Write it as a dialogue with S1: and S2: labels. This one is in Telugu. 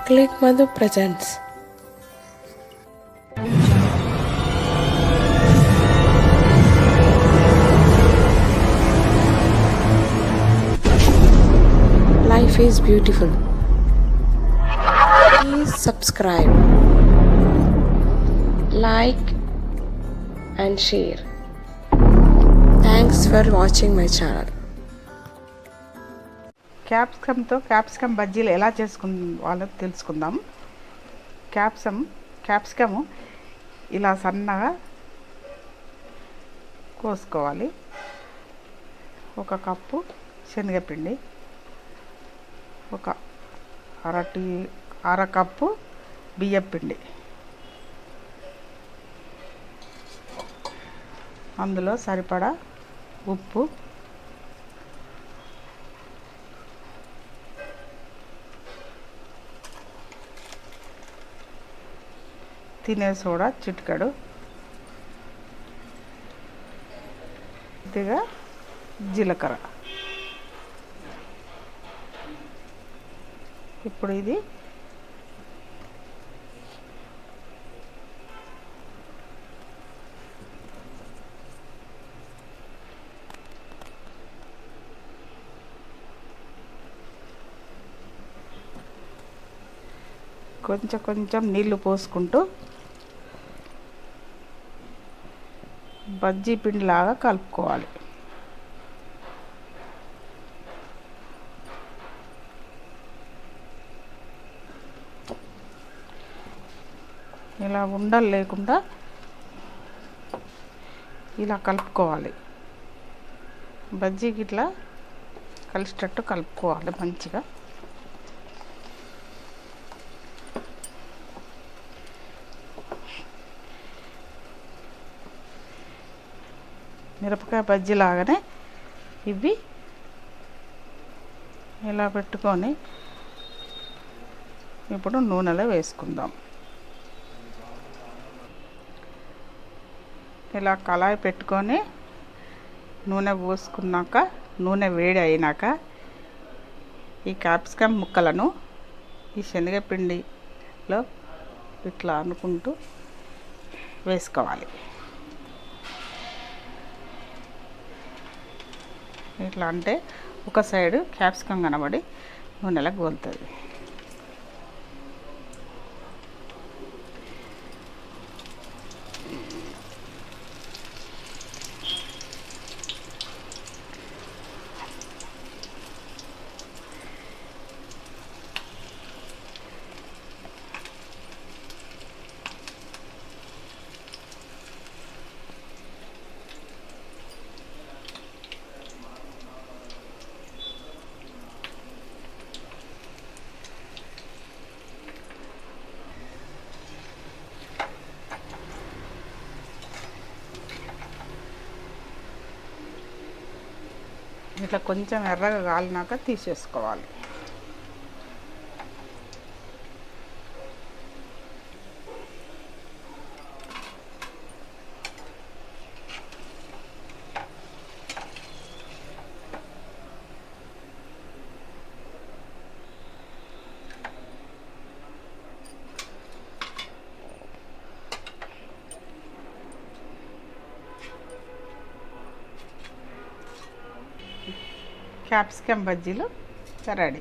S1: Click Madhu presents. Life is beautiful. Please subscribe, like, and share. Thanks for watching my channel.
S2: Capsicum బజ్జీలు ఎలా వాళ్ళో తెలుసుకుందాం. క్యాప్సికము ఇలా సన్నగా కోసుకోవాలి. 1 కప్పు శనగపిండి, ఒక అర కప్పు బియ్యపిండి, అందులో సరిపడా ఉప్పు, తినే సోడా చిటికెడు, కొద్దిగా జీలకర్ర. ఇప్పుడు ఇది కొంచెం నీళ్లు పోసుకుంటూ బజ్జీ పిండిలాగా కలుపుకోవాలి. ఇలా ఉండలు లేకుండా ఇలా కలుపుకోవాలి. బజ్జీకి ఇట్లా కలిసేటట్టు కలుపుకోవాలి మంచిగా. మిరపకాయ బజ్జీ లాగానే ఇవి ఇలా పెట్టుకొని ఇప్పుడు నూనెలో వేసుకుందాం. ఇలా కళాయి పెట్టుకొని నూనె పోసుకున్నాక, నూనె వేడి అయినాక ఈ క్యాప్సికమ్ ముక్కలను ఈ శనగపిండిలో ఇట్లా అనుకుంటూ వేసుకోవాలి. ఇట్లా అంటే ఒక సైడు క్యాప్సికమ్ కనబడి నూనెలా గోలుతుంది. ఇట్లా కొంచెం ఎర్రగా కాలినాక తీసేసుకోవాలి. క్యాప్సికమ్ బజ్జీలు రెడీ.